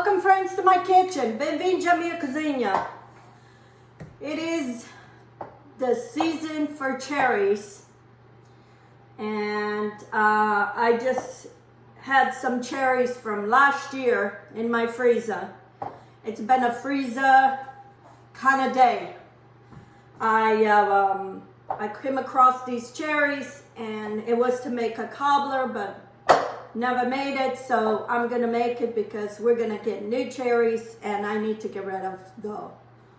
Welcome friends to my kitchen. Benvenuti alla mia cucina. It is the season for cherries, and I just had some cherries from last year in my freezer. It's been a freezer kind of day. I came across these cherries and it was to make a cobbler, but never made it, so I'm gonna make it because we're gonna get new cherries and I need to get rid of the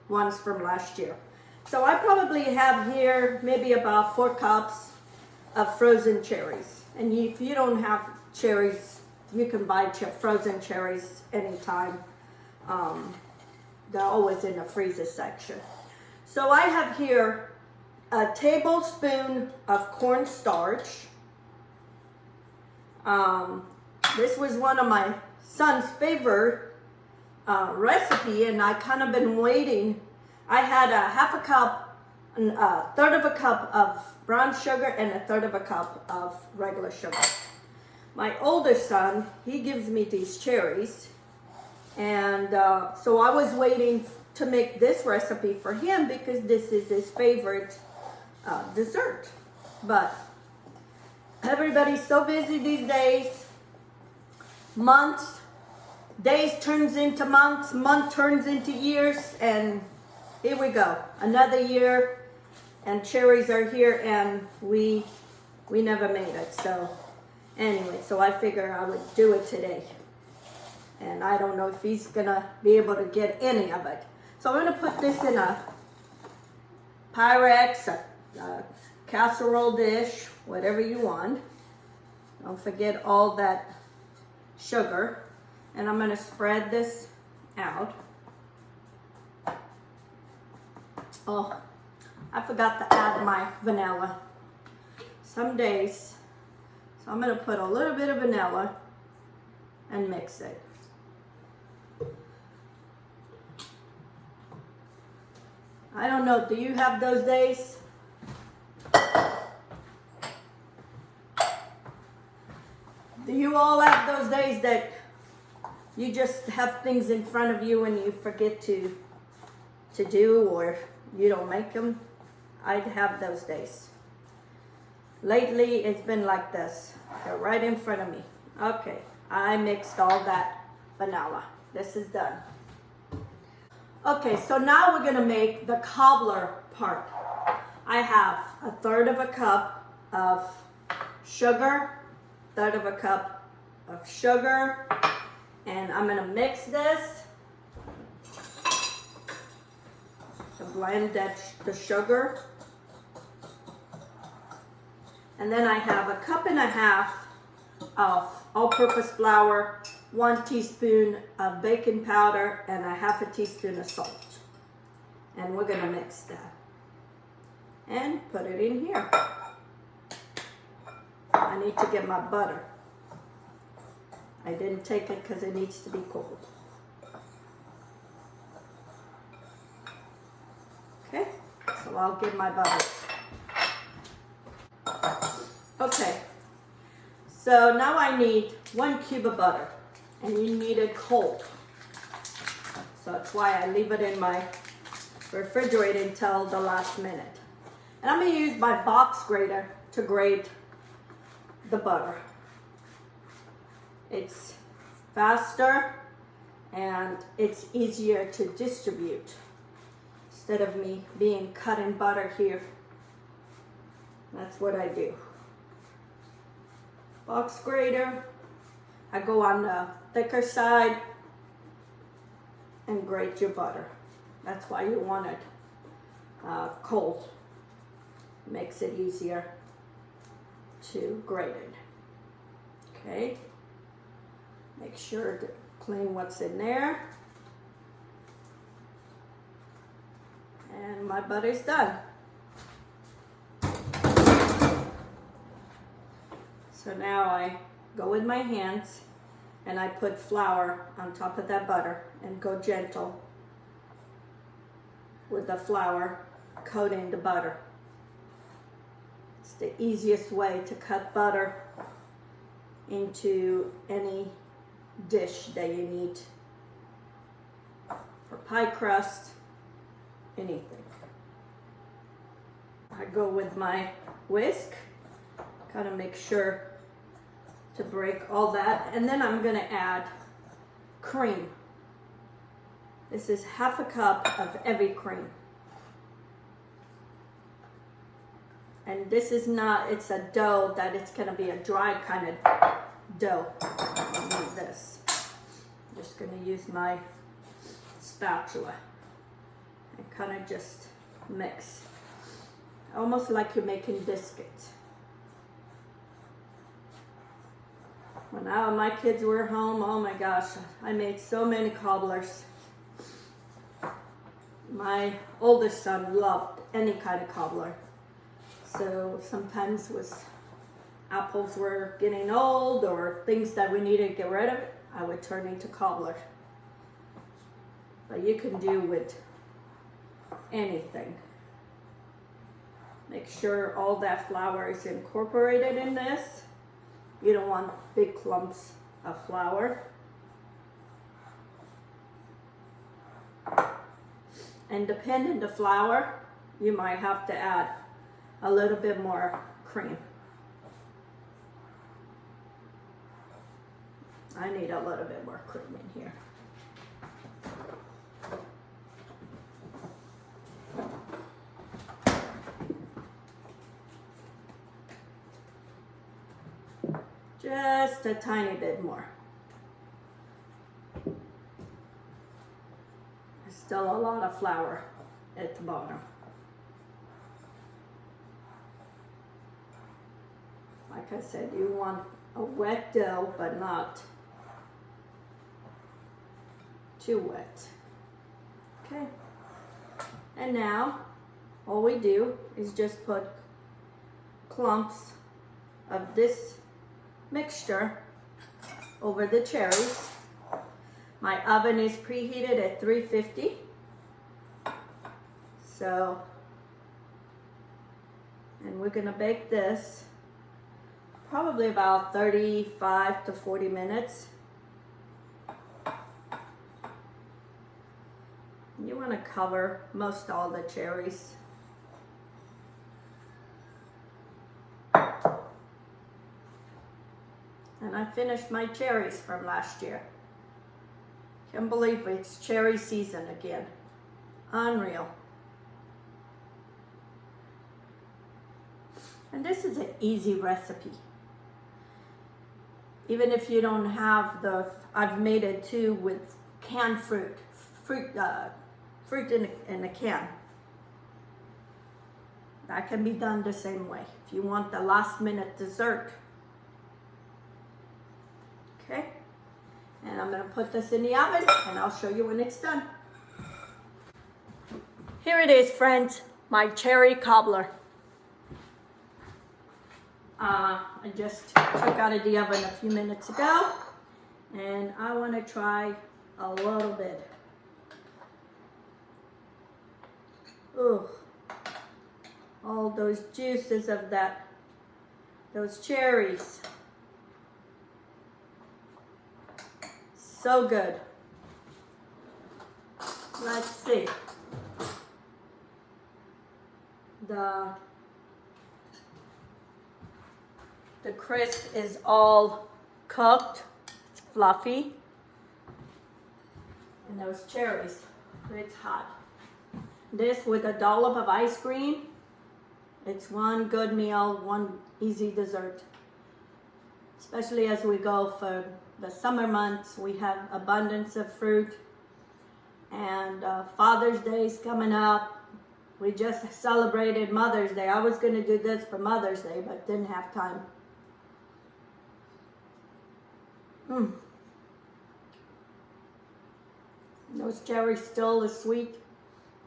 ones from last year. So I probably have here maybe about 4 cups of frozen cherries. And if you don't have cherries, you can buy frozen cherries anytime. They're always in the freezer section. So I have here a tablespoon of cornstarch. This was one of my son's favorite recipe, and I kind of been waiting. I had a half a cup, a third of a cup of brown sugar and a third of a cup of regular sugar. My older son, he gives me these cherries, and so I was waiting to make this recipe for him because this is his favorite dessert. But everybody's so busy these days. Months, days turns into months, month turns into years, and here we go. Another year, and cherries are here, and we never made it. So anyway, so I figure I would do it today. And I don't know if he's gonna be able to get any of it. So I'm gonna put this in a Pyrex, a casserole dish, whatever you want. Don't forget all that sugar. And I'm gonna spread this out. Oh, I forgot to add my vanilla. Some days. So I'm gonna put a little bit of vanilla and mix it. I don't know, do you have those days? Do you all have those days that you just have things in front of you and you forget to do, or you don't make them? I'd have those days. Lately, it's been like this. They're right in front of me. Okay, I mixed all that vanilla. This is done. Okay, so now we're gonna make the cobbler part. I have a third of a cup of sugar, third of a cup of sugar, and I'm gonna mix this to blend the sugar. And then I have a cup and a half of all-purpose flour, 1 teaspoon of baking powder, and a half a teaspoon of salt. And we're gonna mix that and put it in here. I need to get my butter. I didn't take it because it needs to be cold. Okay, so I'll get my butter. Okay, so now I need 1 cube of butter, and you need it cold. So that's why I leave it in my refrigerator until the last minute. And I'm gonna use my box grater to grate the butter. It's faster and it's easier to distribute instead of me being cutting butter here. That's what I do. Box grater. I go on the thicker side and grate your butter. That's why you want it cold. Makes it easier to grate it. Okay. Make sure to clean what's in there. And my butter's done. So now I go with my hands and I put flour on top of that butter and go gentle with the flour coating the butter. It's the easiest way to cut butter into any dish that you need for pie crust, anything. I go with my whisk, kind of make sure to break all that, and then I'm gonna add cream. This is half a cup of heavy cream. And this is not, it's a dough that it's gonna be a dry kind of dough. I need this. I'm just gonna use my spatula and kind of just mix. Almost like you're making biscuits. When my kids were home, oh my gosh, I made so many cobblers. My oldest son loved any kind of cobbler. So sometimes apples were getting old or things that we needed to get rid of, I would turn into cobbler. But you can do with anything. Make sure all that flour is incorporated in this. You don't want big clumps of flour. And depending on the flour, you might have to add a little bit more cream. I need a little bit more cream in here. Just a tiny bit more. There's still a lot of flour at the bottom. Like I said, you want a wet dough, but not too wet. Okay. And now, all we do is just put clumps of this mixture over the cherries. My oven is preheated at 350. So, and we're gonna bake this probably about 35 to 40 minutes. You want to cover most all the cherries. And I finished my cherries from last year. Can't believe it's cherry season again. Unreal. And this is an easy recipe. Even if you don't have I've made it too with canned fruit in a can. That can be done the same way. If you want the last minute dessert. Okay, and I'm gonna put this in the oven and I'll show you when it's done. Here it is, friends, my cherry cobbler. I just took out of the oven a few minutes ago, and I want to try a little bit. Ooh, all those juices of those cherries. So good. Let's see. The crisp is all cooked, it's fluffy. And those cherries, it's hot. This with a dollop of ice cream, it's one good meal, one easy dessert. Especially as we go for the summer months, we have abundance of fruit. And Father's Day is coming up. We just celebrated Mother's Day. I was going to do this for Mother's Day, but didn't have time. Those cherries still as sweet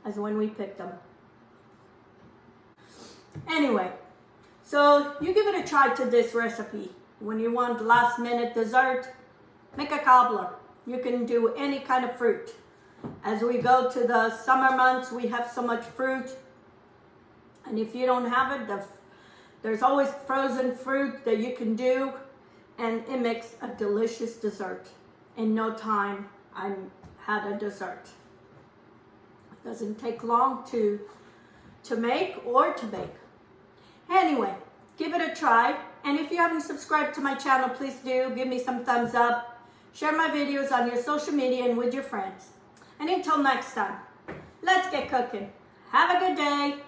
as when we picked them. Anyway, so you give it a try to this recipe. When you want last minute dessert, make a cobbler. You can do any kind of fruit. As we go to the summer months, we have so much fruit. And if you don't have it, there's always frozen fruit that you can do. And it makes a delicious dessert. In no time, I had a dessert. Doesn't take long to make or to bake. Anyway, give it a try. And if you haven't subscribed to my channel, please do. Give me some thumbs up. Share my videos on your social media and with your friends. And until next time, let's get cooking. Have a good day.